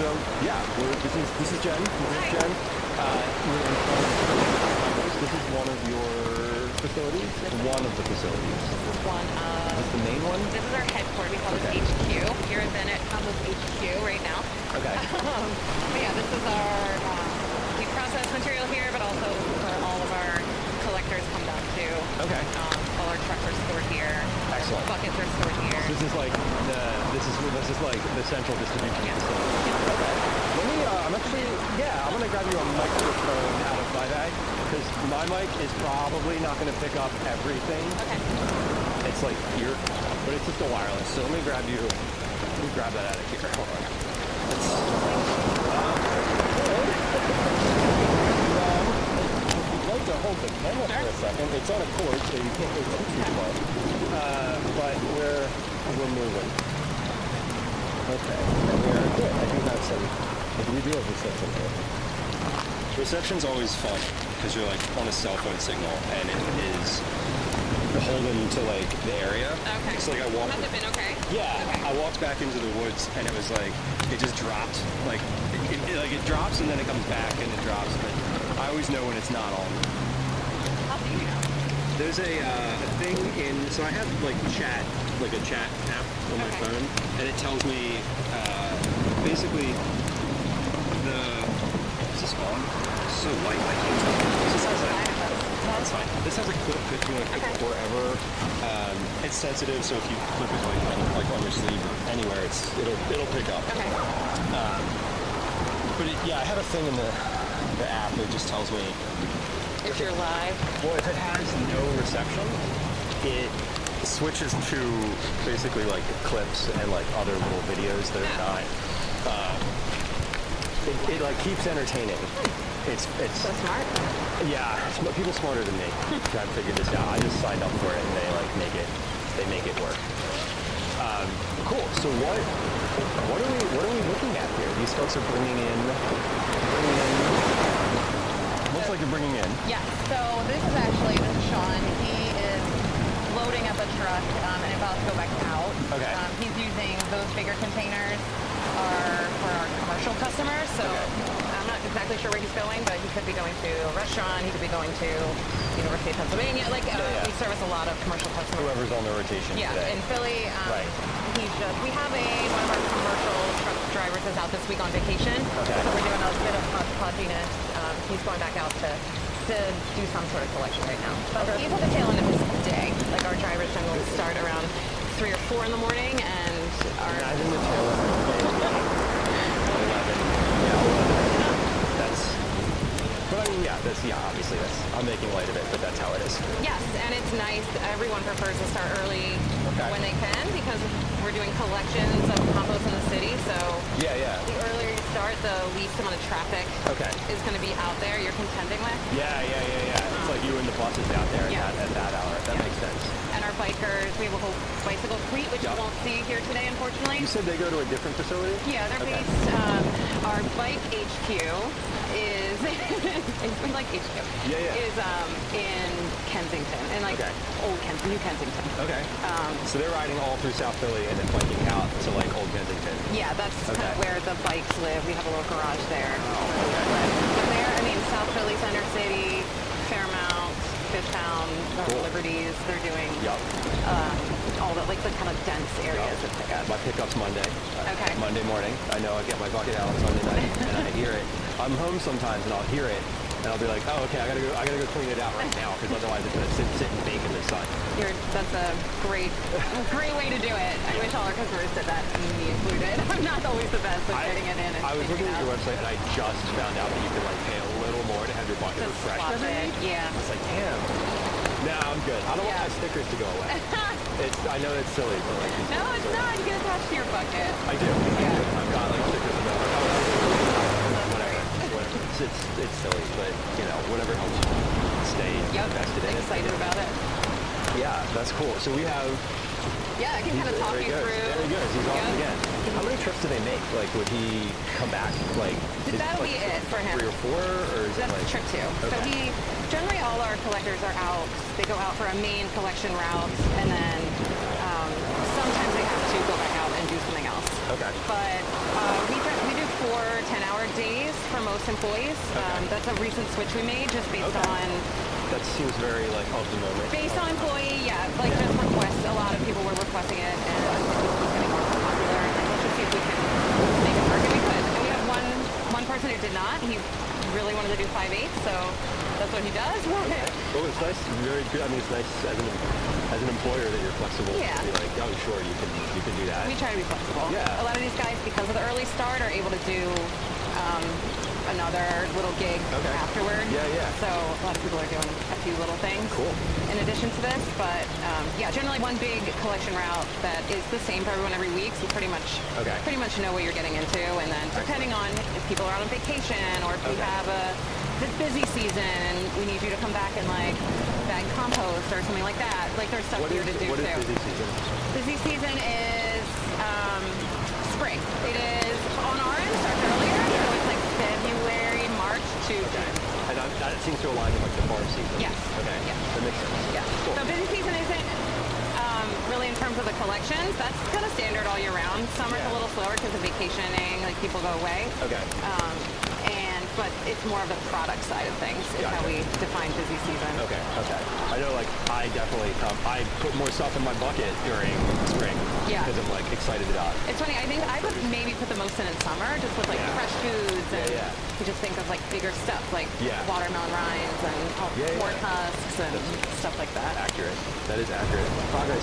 So yeah, this is Jen. This is Jen. We're in this is one of your facilities. One of the facilities. This is one of. Is this the main one? This is our headquarters. We call this HQ. Here at Bennett Compost HQ right now. Okay. But yeah, this is our. We process material here, but also this is where all of our collectors come down to. Okay. All our trucks are stored here. Excellent. Buckets are stored here. This is like the central distribution facility. Yeah. Okay. Let me. I'm actually. Yeah. I'm gonna grab you a microphone out of my bag because my mic is probably not gonna pick up everything. Okay. It's like here, but it's just a wireless. So let me grab you. Let me grab that out of here. Hold on. I'd like to hold the camera for a second. It's on a cord, so you can't go too far. But we're moving. Okay. And we're good. I do have some. We do have reception here. Reception's always fun because you're like on a cell phone signal and it is beholden to like the area. Okay. It's like I walked. Has it been okay? Yeah, Okay. I walked back into the woods and it was like it just dropped. Like it drops and then it comes back and it drops. But I always know when it's not on. How do you know? There's a thing in. So I have like a chat app on my Okay. phone, and it tells me basically the. Is this on? It's so light. I can't tell. This has a. That's fine. This has a clip that you can click Okay. wherever. It's sensitive, so if you click it like on your sleeve or anywhere, it'll pick up. Okay. But I have a thing in the app that just tells me. If you're live. Well, if it has no reception, it switches to basically like clips and like other little videos that are not. It like keeps entertaining. It's So smart. yeah. People smarter than me have figured this out. I just signed up for it and they make it work. Cool. So what are we looking at here? These folks are bringing in. Looks like you're bringing in. Yeah, so this is Sean. He is loading up a truck and about to go back out. Okay. He's using those bigger containers for our commercial customers. So I'm not exactly sure where he's going, but he could be going to a restaurant. He could be going to University of Pennsylvania. We service a lot of commercial customers. Whoever's on the rotation Yeah, today. in Philly, Right. we have one of our commercial truck drivers is out this week on vacation. Okay. So we're doing a bit of hodgepodginess. He's going back out to do some sort of collection right now. But he's at the tail end of his day. Like our drivers generally start around 3 or 4 in the morning and Imagine the tail end of the day. 11. Yeah, that's. But I mean, obviously I'm making light of it, but that's how it is. yes, and it's nice. Everyone prefers to start early when they can because we're doing collections of compost in the city. So Yeah. the earlier you start, the least amount of traffic is going to be out there you're contending with. Yeah. It's like you and the buses out there at that hour. That makes sense. And our bikers, we have a whole bicycle fleet, which you won't see here today, unfortunately. You said they go to a different facility? Yeah, they're based. Our bike HQ is we like HQ. Yeah. Is in Kensington, in like New Kensington. Okay. So they're riding all through South Philly and then biking out to like Old Kensington. Yeah, that's kind of where the bikes live. We have a little garage there. Okay. But there, South Philly, Center City, Fairmount, Fishtown, Liberties. They're doing all the the kind of dense areas of pickup. My pickup's Monday. Okay. Monday morning. I know I get my bucket out on Sunday night and I hear it. I'm home sometimes and I'll hear it and I'll be like, oh, okay, I gotta go clean it out right now because otherwise it's gonna sit and bake in the sun. That's a great way to do it. I wish all our customers did that, me included. I'm not always the best at getting it in and I was looking cleaning at your up. website and I just found out that you could like pay a little more to have your bucket Just refreshed swap every it. week. Yeah. I was like, damn. Nah, I'm good. I don't want my stickers to go away. I know it's silly, but like these No, it's not. You get attached to your bucket. I do. Yeah. I've got like stickers and whatever. It's silly, but whatever helps you stay invested in it. Excited about it. Yeah, that's cool. So we have. Yeah, I can kind of talk you through. There he goes. He's off again. How many trips do they make? Like, would he come back? Like, That'll be it for him. 3 or 4, or is That's it like trip 2. So generally all our collectors are out. They go out for a main collection route, and then sometimes they have to go back out and do something else. Okay. But we do 4 or 10-hour days for most employees. That's a recent switch we made just based on That seems very like of the moment. based on employee, yeah, like just requests. A lot of people were requesting it, and it was getting more popular. And like, let's just see if we can make it work, and we could. And we have one person who did not. He really wanted to do 5/8, so that's what he does. Well, it's nice, very good. I mean, it's nice as an employer that you're flexible. Yeah. To be like, oh, sure, you can do that. We try to be flexible. Yeah. A lot of these guys, because of the early start, are able to do another little gig afterward. Yeah, yeah. So a lot of people are doing a few little things Cool. in addition to this. But yeah, generally one big collection route that is the same for everyone every week. So you pretty much know what you're getting into. And then depending on if people are out on vacation or if we have this busy season and we need you to come back and like bag compost or something like that. Like there's stuff here to do What too. is busy season? Busy season is spring. It is on our end, starts earlier, so it's like February, March to June. And that seems to align with like the farm season. Yes. Okay. Yes. That makes sense. Yeah. Cool. So busy season isn't really in terms of the collections. That's kind of standard all year round. Summer's a little slower because of vacationing, like people go away. Okay. But it's more of the product side of things is how we define busy season. Okay. I know, like, I definitely I put more stuff in my bucket during spring. Yeah. Because I'm like excited about it. It's funny. I think I would maybe put the most in summer, just with like fresh foods and you just think of like bigger stuff like watermelon rinds and corn husks and stuff like that. Accurate. That is accurate. Progress.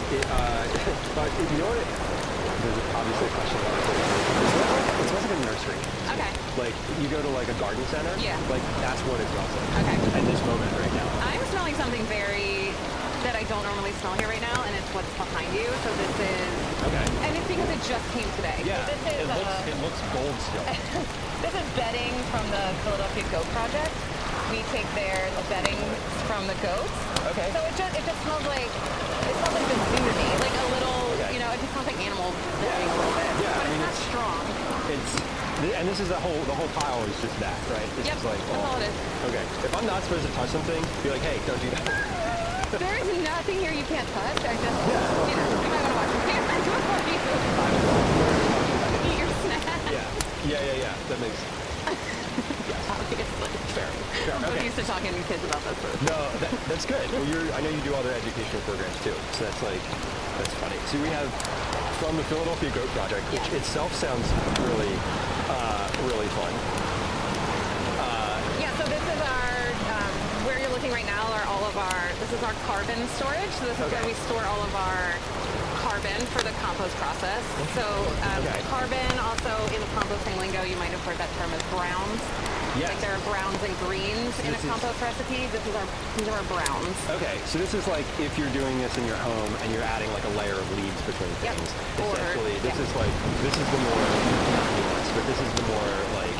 But you know what? There's obviously a question about it. It smells like a nursery. Okay. Like you go to like a garden center. Yeah. Like that's what it smells like. Okay. At this moment right now. I'm smelling something that I don't normally smell here right now, and it's what's behind you. So this is. Okay. And it's because it just came today. Yeah. So this is, it looks gold still. This is bedding from the Philadelphia Goat Project. We take their bedding from the goats. Okay. So it just smells like the zoo to me, like a little, you know, it just smells like animal bedding a little bit. Yeah, But I mean, it's not strong. And this is the whole pile is just that, right? It's just like, that's all it is. Okay. If I'm not supposed to touch something, be like, hey, don't do that. There is nothing here you can't touch. I just, you know, you might want to watch your camera before you eat your snack. Yeah. That makes Obviously. fair. I'm Okay. used to talking to kids about this. No, that's good. Well, I know you do other educational programs too, so that's funny. So we have from the Philadelphia Goat Project, which itself sounds really, really fun. Yeah, so this is where you're looking right now are all of this is our carbon storage. So this is where we store all of our carbon for the compost process. So carbon also in the composting lingo, you might have heard that term as browns. Yes. Like there are browns and greens in a compost recipe. These are our browns. Okay, so this is like if you're doing this in your home and you're adding like a layer of leaves between things. Essentially, this is the more, not nuanced, but this is the more like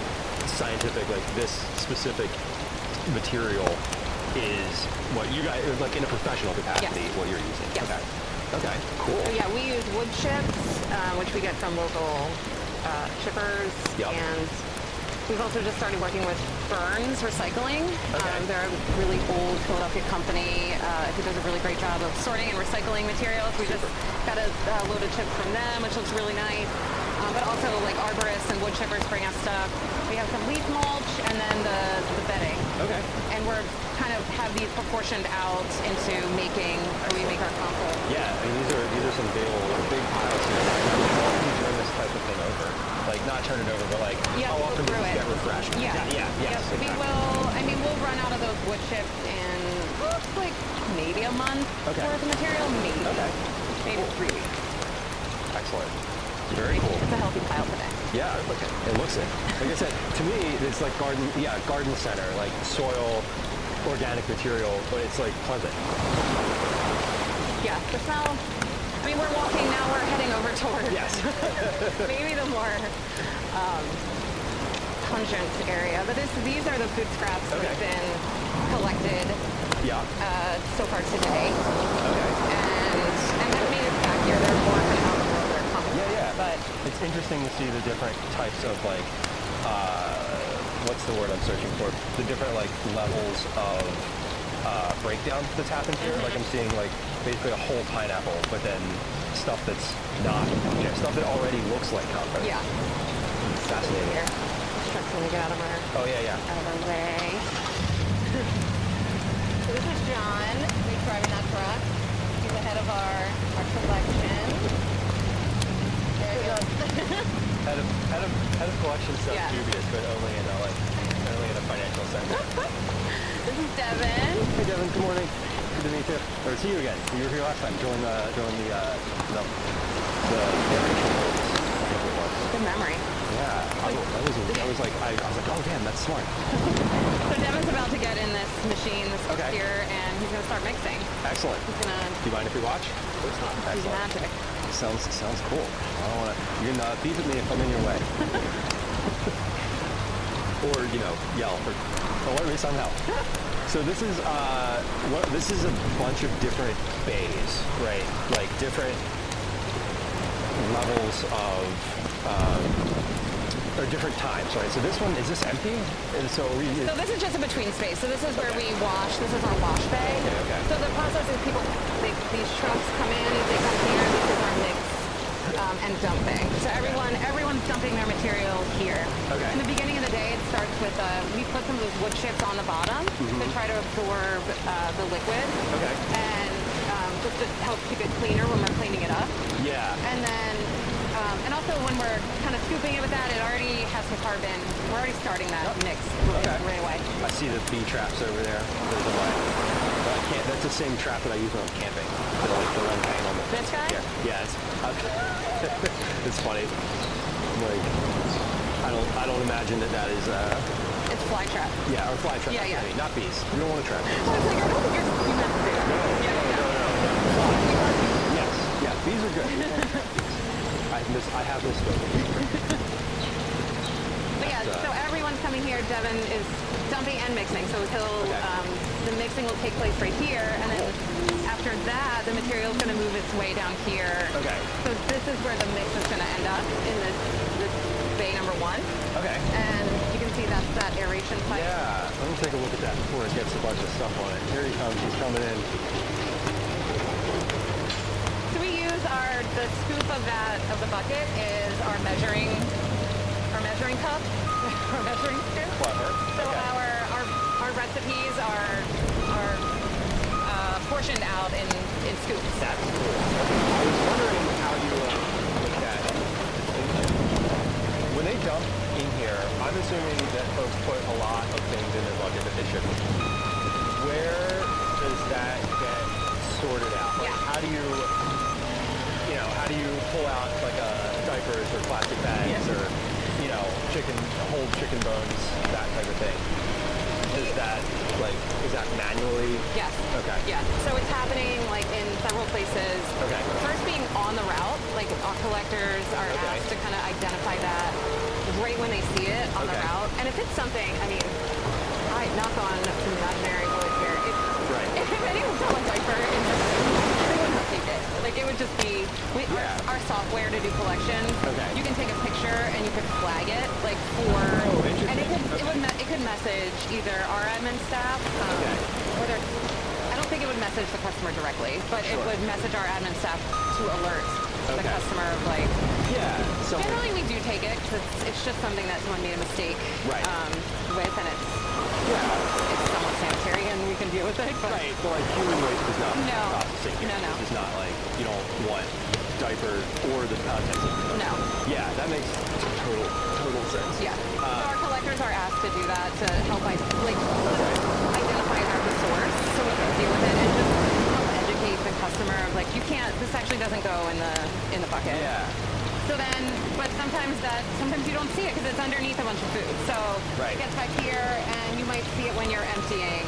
scientific, like this specific material is what you guys, like in a professional capacity, what you're using. Yes. Okay, cool. So yeah, we use wood chips, which we get from local chippers, and we've also just started working with Burns Recycling. They're a really old Philadelphia company who does a really great job of sorting and recycling materials. We just got a load of chips from them, which looks really nice. But also like arborists and wood chippers bring us stuff. We have some leaf mulch and then the bedding. Okay. And we're kind of have these proportioned out into where we make our compost. Yeah, I mean these are some big piles here. How often do you turn this type of thing over? Like not turn it over, but like how often does it get refreshed? Yeah. Yes. We will. I mean, we'll run out of those wood chips in like maybe a month worth of material, maybe. Maybe 3 weeks. Excellent. Very cool. It's a healthy pile today. Yeah, it looks it. Like I said, to me, it's like garden center, like soil, organic material, but it's like pleasant. Yeah, the smell. I mean, we're walking now. We're heading over towards maybe the more pungent area. But these are the food scraps that have been collected. So far today. And that made it back here. They're more kind of out in the world. They're coming. But it's interesting to see the different types of like, what's the word I'm searching for? The different like levels of breakdown that's happened here. Like I'm seeing like basically a whole pineapple, but then stuff that's not, stuff that already looks like compost. yeah. Fascinating. Here. Let me get out of Oh, yeah. our way. So this is John. He's driving that truck. He's the head of our collection. There he goes. Head of collection sounds Yeah. dubious, but only in a financial sector. This is Devin. Hey, Devin. Good morning. Good to meet you. Or see you again. You were here last time during the narration phase. Good memory. Yeah, I was like, oh damn, that's smart. So Devin's about to get in this machine, this Okay. here, and he's going to start mixing. Excellent. He's going to Do you mind if we watch? use magic. Sounds cool. I don't want to. You can beep at me if I'm in your way, or yell or alert me somehow. So this is a bunch of different bays, right? Like different levels of or different times, right? So this one is this empty? And so this is just a between space. So this is where we wash. This is our wash bay. Okay. So the process is these trucks come in, they come here. This is our mix and dumping. So everyone's dumping their material here. Okay. In the beginning of the day, it starts with we put some of those wood chips on the bottom to try to absorb the liquid. Okay. And just to help keep it cleaner when we're cleaning it up. Yeah. And then, and also when we're kind of scooping it with that, it already has some carbon. We're already starting that mix right away. I see the bee traps over there. There's a light. But I can't. That's the same trap that I use when I'm camping. The one hanging on the. This guy? Yeah. It's funny. Like, I don't imagine that is. It's fly trap. Yeah, or fly trap. Yeah. Not bees. We don't want to trap bees. I was like, I don't think you meant to do that. Yes. Yeah. Bees are good. I have misspoken. But yeah, so everyone's coming here. Devin is dumping and mixing. So the mixing will take place right here, and then after that, the material is going to move its way down here. Okay. So this is where the mix is going to end up in this bay number 1. Okay. And you can see that's that aeration pipe. Yeah. Let me take a look at that before it gets a bunch of stuff on it. Here he comes. He's coming in. So we use the scoop of the bucket is our measuring cup, our measuring scoop. Clever. So Okay. our recipes are portioned out in scoops. That's cool. I was wondering how you look at when they dump in here. I'm assuming that folks put a lot of things in their bucket that they shouldn't. Where does that get sorted out? Like, Yeah. how do you pull out like diapers or plastic bags or whole chicken bones, that type of thing? Is that manually? Yes. Okay. Yeah. So it's happening like in several places. Okay. First being on the route, like our collectors are asked to kind of identify that right when they see it on the Okay. route. And if it's something, I mean, I knock on some imaginary wood here. Right. If anyone saw a diaper in this, they wouldn't take it. Like it would just be our software to do collections. Okay. You can take a picture and you could flag it like for, interesting. and it could message either our admin staff or their. I don't think it would message the customer directly, but it would message our admin staff to alert the customer of like. Yeah. Generally, we do take it because it's just something that someone made a mistake with, and it's somewhat sanitary, and we can deal with it. But Right. So like human waste is not No. processing here. No. It's not like you don't want diapers or the contents of the no. Yeah, that makes total sense. Yeah. So our collectors are asked to do that to help identify the source so we can deal with it and just help educate the customer of like you can't. This actually doesn't go in the bucket. Yeah. So then, but sometimes you don't see it because it's underneath a bunch of food. So Right. it gets back here, and you might see it when you're emptying.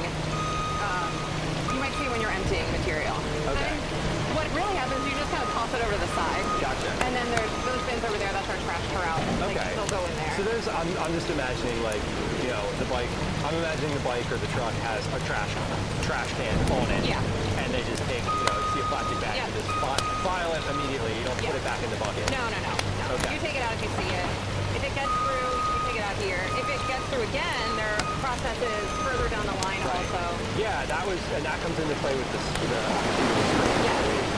Material. Okay. And what really happens, you just kind of toss it over to the side. Gotcha. And then there's those bins over there. That's our trash corral. Okay. They'll go in there. So I'm just imagining like the bike. I'm imagining the bike or the truck has a trash can on it. Yeah. And they just take see a plastic bag and just file it immediately. You don't put it back in the bucket. No. Okay. You take it out if you see it. If it gets through, you take it out here. If it gets through again, there are processes further down the line also. Yeah, that comes into play with the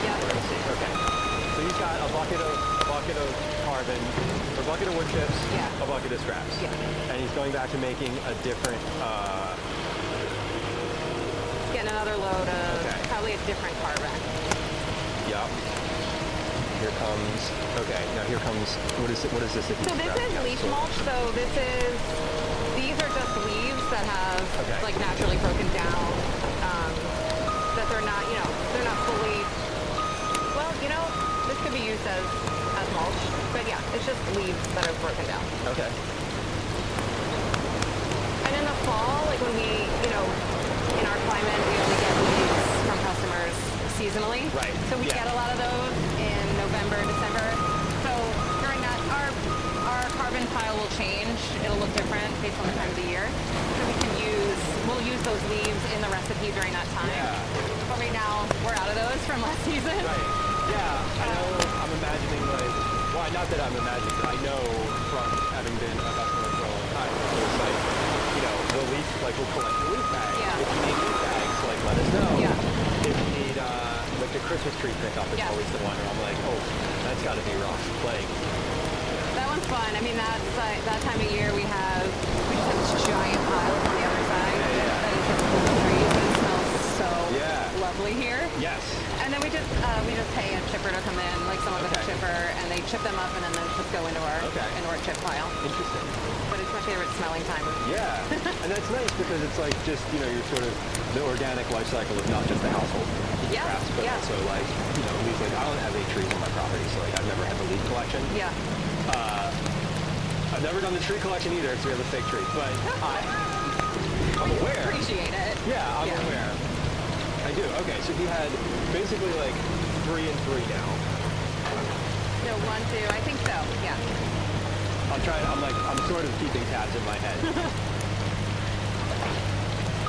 Yeah. We're gonna see. Okay. So he's got a bucket of carbon, a bucket of wood chips, Yeah. a bucket of scraps. Yeah. And he's going back to making a different. Getting another load of Okay. probably a different carbon. Yep. Here comes. Okay. Now here comes. What is it? What is this? That he's So this grabbing is out? leaf mulch. So these are just leaves that have Okay. like naturally broken down. That they're not, they're not fully. Well, this could be used as mulch, but yeah, it's just leaves that are broken down. Okay. And in the fall, like when we, in our climate, we only get leaves from customers seasonally. Right. So we Yeah. get a lot of those in November, December. So during that, our carbon pile will change. It'll look different based on the time of the year. So we'll use those leaves in the recipe during that time. Yeah. But right now, we're out of those from last season. Right. Yeah. I know. I'm imagining like. Well, not that I'm imagining, but I know from having been a customer for a long time. So it's like, the leaf, like we'll collect the leaf bags. Yeah. If you need leaf bags, like let us know. Yeah. If you need like the Christmas tree pickup is Yeah. always the one where I'm like, oh, that's got to be rough. Like. That one's fun. I mean, that time of year we just have this giant pile on the other side. Yeah. That is just full of trees. It smells so lovely here. Yes. And then we just pay a chipper to come in, like someone with a Okay. chipper, and they chip them up, and then those just go into our chip pile. Interesting. But it's my favorite smelling time. Yeah, and that's nice because it's like just your sort of the organic life cycle of not just the household Yeah, crafts, but yeah. also like leaves. Like I don't have any trees on my property, so like I've never had the leaf collection. Yeah. I've never done the tree collection either because we have a fake tree, but I'm aware. Appreciate it. Yeah, I'm aware. I do. Okay, so he had basically like 3 and 3 now. No, 1, 2. I think so. Yeah. I'm sort of keeping tabs in my head.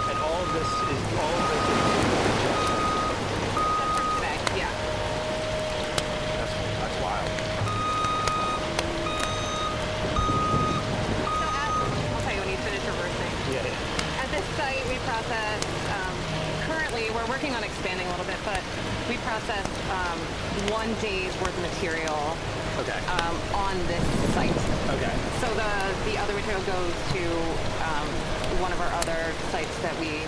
And all of this is That's from today. Yeah. that's wild. So I'll tell you when you finish reversing. Yeah. At this site, we process, currently, we're working on expanding a little bit, but we process 1 day's worth of material on this site. Okay. So the other material goes to one of our other sites that we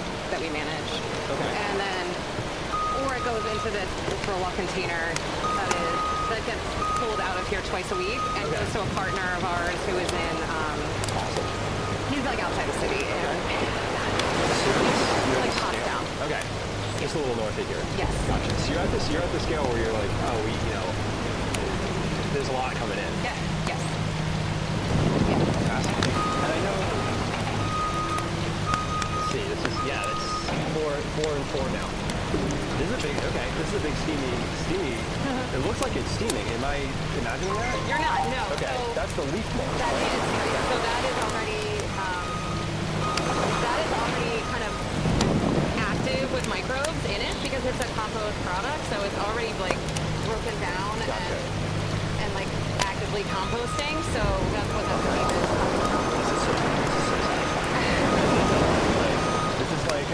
manage. Okay. And then, or it goes into this roll-off container that gets pulled out of here twice a week and goes to a partner of ours who is in, Awesome. he's like outside the city. Like Pottstown. Okay. Just a little north of here. Yes. Gotcha. So you're at the scale where you're like, oh, there's a lot coming in. Yeah. Yes. Fascinating. And I know. Let's see. That's 4 and 4 now. This is a big steamy. It looks like it's steaming. Am I imagining that? You're not. No. Okay. So That's the leaf mulch. that is. So that is already kind of active with microbes in it because it's a compost product. So it's already like broken down Gotcha. and like actively composting. So that's what that leaf is coming from. This is so satisfying. This is like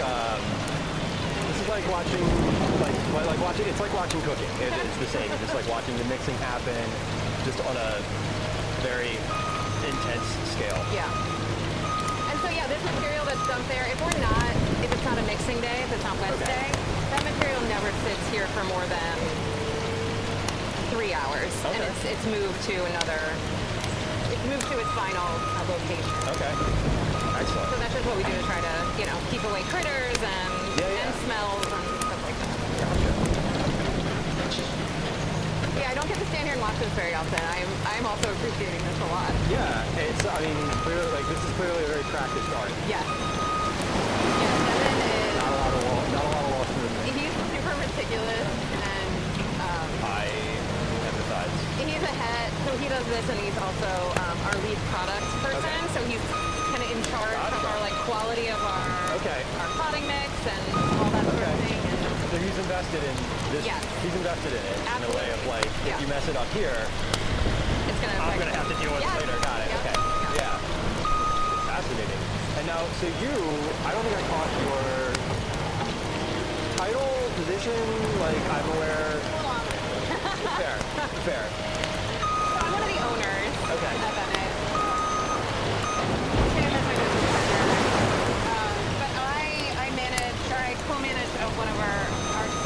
watching, it's like watching cooking. It's the same. It's just like watching the mixing happen, just on a very intense scale. Yeah. And so yeah, this material that's dumped there, if it's not a mixing day, if it's not Wednesday, that material never sits here for more than 3 hours. Okay. And it's moved to its final location. Okay. Excellent. So that's just what we do to try to, keep away critters and smells and stuff like that. Yeah, I don't get to stand here and watch this very often. I'm also appreciating this a lot. Yeah, clearly, this is clearly a very practiced art. Yes. Yes, Devin is... Not a lot of lost movement. He's super meticulous and... I empathize. he's a head, so he does this, and he's also our lead product person. Okay. So he's kind of in charge of our quality of our potting mix and all that sort of thing. And So he's invested in this. Yes. He's invested in it in a way of like, if you mess it up here, it's gonna. I'm gonna have to deal with it later. Got it. Yep. Okay. Yeah. Fascinating. And now, so I don't think I caught your title, position. Like I'm aware. Hold on. Fair. Fair. So I'm one of the owners Okay. at Bennett. Sam is my business partner. But I manage, or I co-manage one of our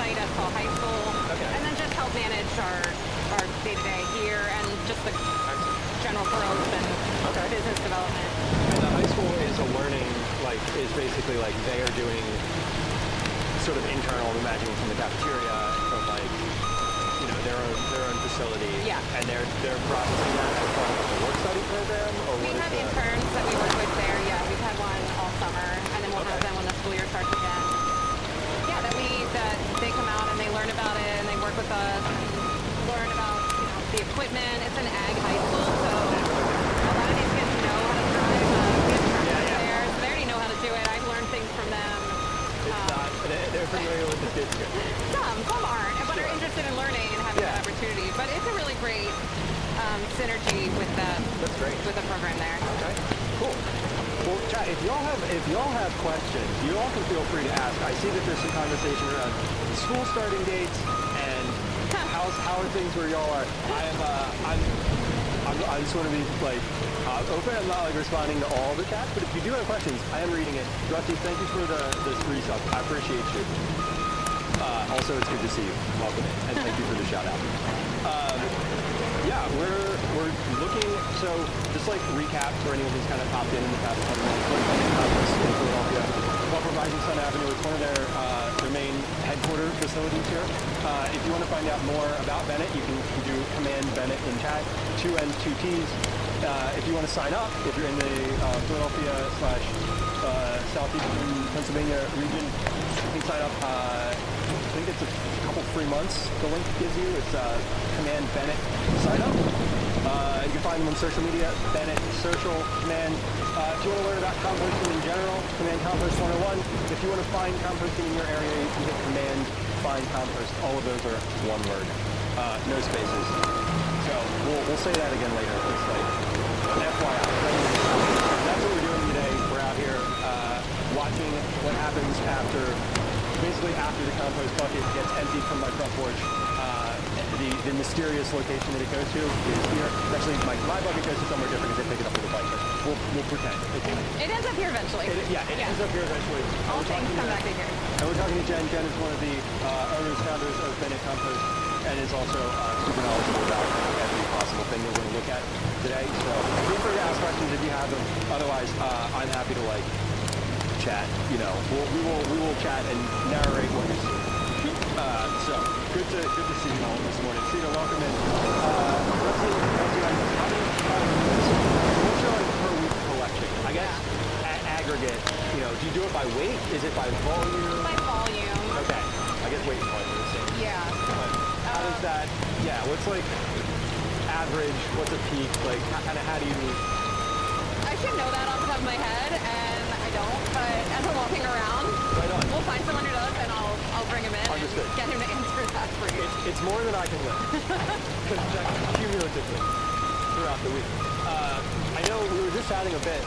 site at Fall High School. Okay. And then just help manage our day-to-day here and just the general growth and business development. And the high school is a learning, like, is basically like they are doing sort of internal, I'm imagining from the cafeteria, from like, you know, their own facility. Yeah. And they're processing that as part of a work study program, or We what have is the... interns that we work with there. Yeah, we've had one all summer, and then we'll have them when the school year starts again. Yeah, that they come out and they learn about it, and they work with us and learn about the equipment. It's an ag high school, so a lot of these kids know how to drive. We have truckers there, so they already know how to do it. I've learned things from them. They're familiar with the district. Some aren't, but are interested in learning and having that opportunity. But it's a really great synergy with That's great. with the program there. Okay, cool. Well, chat, if y'all have questions, you all can feel free to ask. I see that there's some conversation around school starting dates and how are things where y'all are. I just want to be like open. I'm not like responding to all the chat, but if you do have questions, I am reading it. Rusty, thank you for the 3 subs. I appreciate you. Also, it's good to see you. Welcome in, and thank you for the shout out. Yeah, we're looking, so just like recap for anyone who's kind of popped in the past couple minutes, we're coming out in Philadelphia, off of Rising Sun Avenue. It's one of their main headquarter facilities here. If you want to find out more about Bennett, you can do Command Bennett in chat, 2 N's, 2 T's. If you want to sign up, if you're in the Philadelphia / Southeastern Pennsylvania region, you can sign up. I think it's a couple free months. The link gives you. It's Command Bennett sign up. You can find them on social media, Bennett Social Command. If you want to learn about composting in general, Command Compost 101. If you want to find composting in your area, you can hit Command Find Compost. All of those are one word, no spaces. So we'll say that again later. It's like FYI. That's what we're doing today. We're out here watching what happens basically after the compost bucket gets emptied from my front porch. The mysterious location that it goes to is here. Actually, my bucket goes to somewhere different because they pick it up with a bike. We'll pretend. It ends up here eventually. It ends up here eventually. All things come back to here. And we're talking to Jen. Jen is one of the owners, founders of Bennett Compost, and is also super knowledgeable about every possible thing that we're going to look at today. So feel free to ask questions if you have them. Otherwise, I'm happy to chat. We will chat and narrate what you see. So good to see you all this morning. Cena, welcome in. What's your per week collection? I guess at aggregate, do you do it by weight? Is it by volume? By volume. Okay. I guess weight and volume are the same. Yeah. How does that? Yeah. What's average? What's a peak? How do you? I should know that off the top of my head, and I don't. But as we're walking around, Right on. we'll find someone who does, and I'll bring him in Understood. and get him to answer that for you. It's more than I can lift. Cumulatively throughout the week. I know we were just chatting a bit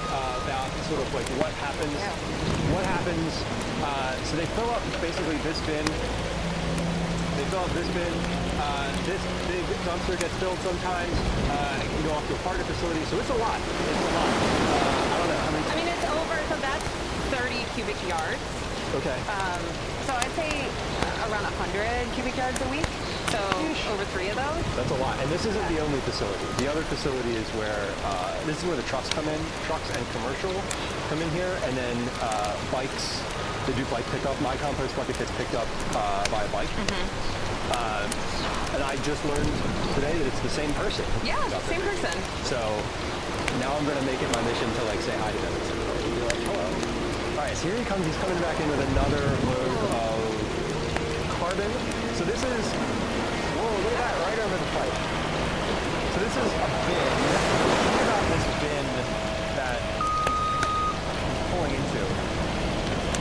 about sort of what happens. Yeah. What happens? So they fill up basically this bin. They fill up this bin. This big dumpster gets filled sometimes. It can go off to a partner facility. So it's a lot. It's a lot. I don't know how many. I mean, it's over. So that's 30 cubic yards. Okay. So I'd say around 100 cubic yards a week. So over 3 of those. That's a lot. And this isn't the only facility. The other facility is where, this is where the trucks come in. Trucks and commercial come in here. And then bikes, they do bike pickup. My compost bucket gets picked up by a bike. And I just learned today that it's the same person. Yeah, it's the same person. So now I'm going to make it my mission to say hi to them. And be like, hello. All right, so here he comes. He's coming back in with another load of carbon. So this is, whoa, look at that, right over the pipe. So this is a bin. Think about this bin that I'm pulling into.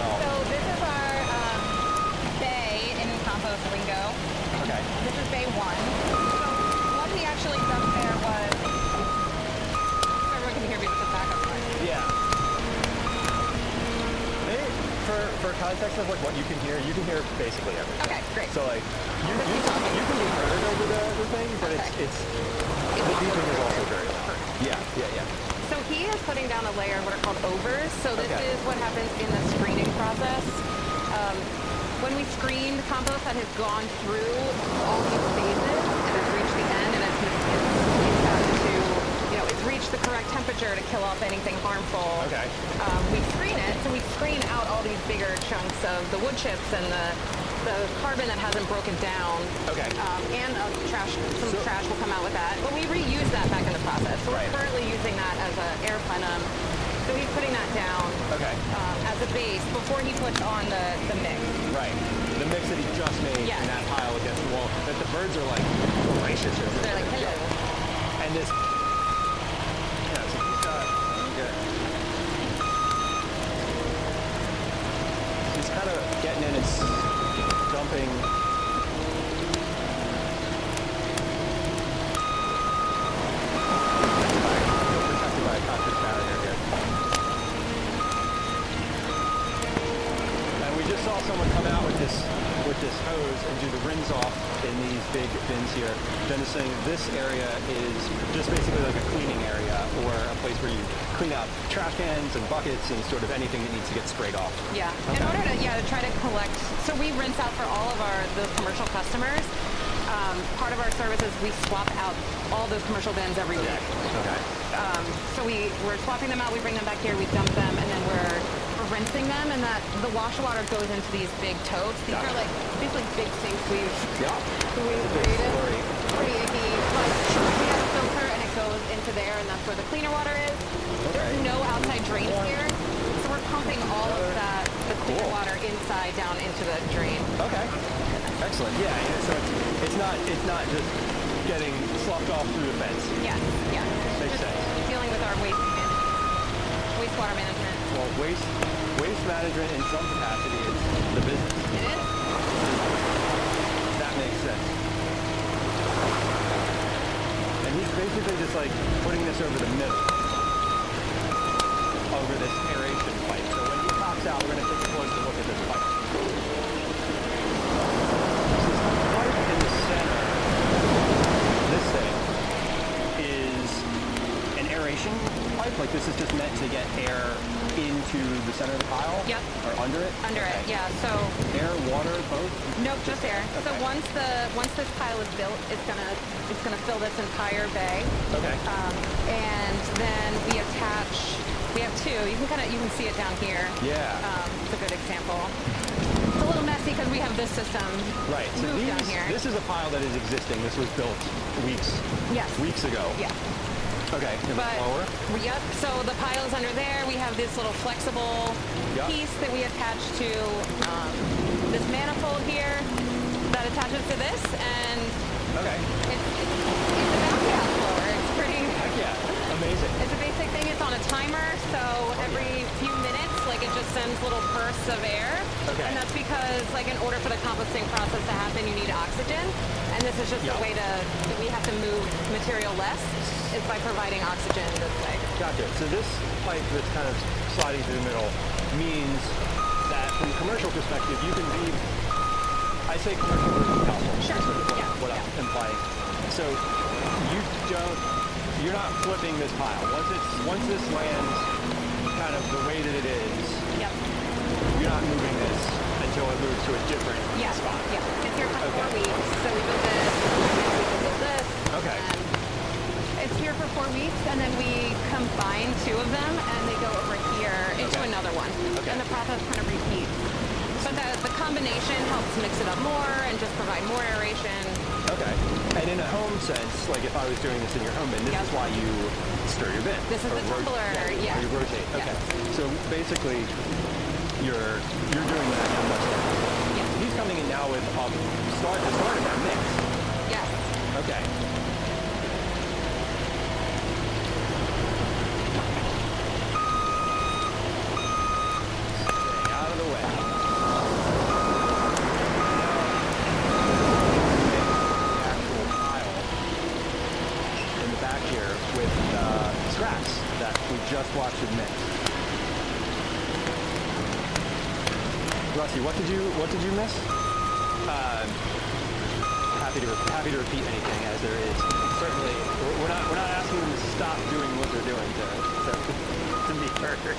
Oh, So this is our bay in compost lingo. okay. This is bay 1. So what he actually dumped there was, everyone can hear me with the backup noise. Yeah. For context of like what you can hear basically everything. Okay, great. So like you can be heard over the thing, but Okay. it's the beeping is also very loud. Yeah. So he is putting down a layer of what are called overs. So this Okay. is what happens in the screening process. When we screen compost that has gone through all these phases and has reached the end and it's gotten to, it's reached the correct temperature to kill off anything harmful. Okay. We screen it, so we screen out all these bigger chunks of the wood chips and the carbon that hasn't broken down. Okay. And some trash will come out with that. But we reuse that back in the process. So Right. we're currently using that as an air plenum. So he's putting that down Okay. as a base before he puts on the mix. Right. The mix that he just made Yes. in that pile against the wall, that the birds are like voracious. They're like, hello. And this. Yeah, so he's got. He's kind of getting in his dumping. Protected by a concrete barrier here. And we just saw someone come out with this hose and do the rinse off in these big bins here. Jen is saying this area is just basically like a cleaning area or a place where you clean out trash cans and buckets and sort of anything that needs to get sprayed off. Yeah. Okay. In order to try to collect, so we rinse out for all of the commercial customers. Part of our service is we swap out all those commercial bins every week. Okay. So we're swapping them out, we bring them back here, we dump them, and then we're rinsing them, and the wash water goes into these big totes. These Gotcha. are like big sinks we've Yeah. created. Story. Pretty icky, but we have a filter and it goes into there, and that's where the cleaner water is. There's no outside drains here, so we're pumping all of the cleaner Cool. water inside down into the drain. Okay. Excellent. Yeah. So it's not just getting sloughed off through the fence. Yeah. Makes Just sense. dealing with our wastewater management. Well, waste management in some capacity is the business. It is. That makes sense. And he's basically just like putting this over the middle, over this aeration pipe. So when he pops out, we're going to take a closer look at this pipe. This pipe in the center, this thing, is an aeration pipe. Like this is just meant to get air into the center of the pile? Yep. Or under it? Under it, Okay. yeah. So Air, water, both? nope, just air. So Okay. once this pile is built, it's gonna fill this entire bay. Okay. And then we have two. You can see it down here. Yeah. It's a good example. It's a little messy because we have this system Right. So moved down here. this is a pile that is existing. This was built Yes. weeks ago. Yeah. Okay. And But lower? yep. So the pile is under there. We have this little flexible Yep. piece that we attach to this manifold here that attaches to this, and Okay. it's a bouncy house blower. It's pretty. Heck yeah. Amazing. It's a basic thing. It's on a timer, so every few minutes, like it just sends little bursts of air. Okay. And that's because, like, in order for the composting process to happen, you need oxygen. And this is just Yep. a way that we have to move material less is by providing oxygen this way. Gotcha. So this pipe that's kind of sliding through the middle means that from a commercial perspective, you can be, I say commercial versus household. Sure. That's sort of Yeah. what I'm implying. So you're not flipping this pile. Once this lands kind of the way that it is, Yep. you're not moving this until it moves to a different Yeah. spot. Yeah. It's here for 4 Okay. weeks. So we build this, next week we build this. Okay. And it's here for 4 weeks, and then we combine two of them, and they go over here into Okay. another one. Okay. And the process kind of repeats. But the combination helps mix it up more and just provide more aeration. Okay. And in a home sense, like if I was doing this in your home bin, this Yep. is why you stir your bin. This is Or the tumbler, yeah. Or you rotate. Yes. Okay. So basically, you're doing that in a much larger scale. Yes. He's coming in now with the start of that mix. Yes. Okay. Stay out of the way. The actual pile in the back here with scraps that we just watched it mix. Rusty, what did you miss? Happy to repeat anything as there is. Certainly, we're not asking them to stop doing what they're doing to be heard. Okay.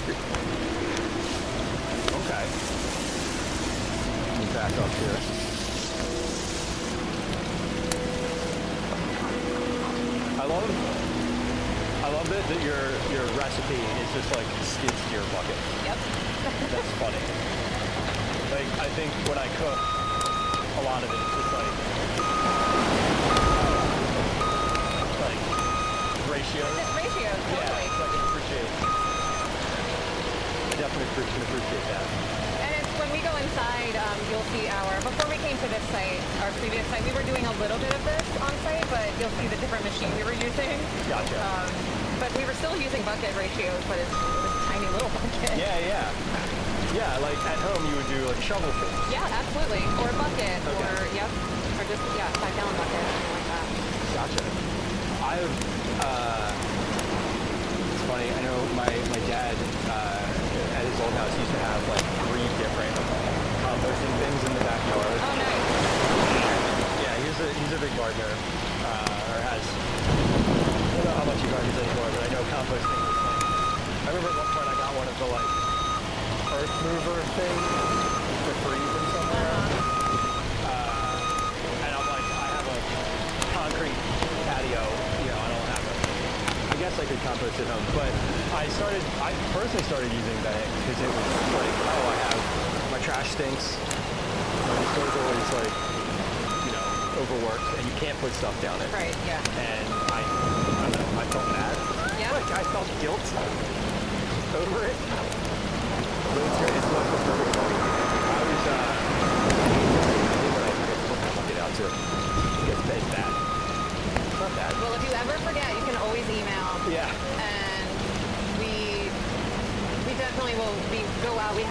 Let me back up here. I love that your recipe is just like skid steer bucket. Yep. That's funny. Like, I think when I cook, a lot of it is just like ratios. Ratios, Yeah, totally. so I can appreciate. I definitely can appreciate that. And it's when we go inside, you'll see before we came to this site, our previous site, we were doing a little bit of this on site, but you'll see the different machine we were using. Gotcha. But we were still using bucket ratios, but it's this tiny little bucket. Yeah. Yeah, like at home you would do like shovel things. Yeah, absolutely. Or a bucket, Okay. or just, 5-gallon bucket, something like that. Gotcha. It's funny, I know my dad at his old house used to have like 3 different composting bins in the backyard. Oh, nice. Yeah, he's a big gardener, or has, I don't know how much he gardens anymore, but I know composting was like, I remember at one point I got one of the like earth mover things for free from somewhere. And I'm like, I have a concrete patio, I don't have I guess I could compost at home, but I personally started using Benedict because it was like, I have, my trash stinks, my store's always like, overworked, and you can't put stuff down it. Right, yeah. And I don't know, I felt bad. Yeah. Like, I felt guilt over it. But it's great, it's much more perfect. I was, I'll get out to it. It's bad. It's not bad. Well, if you ever forget, you can always email. Yeah. And we definitely will go out.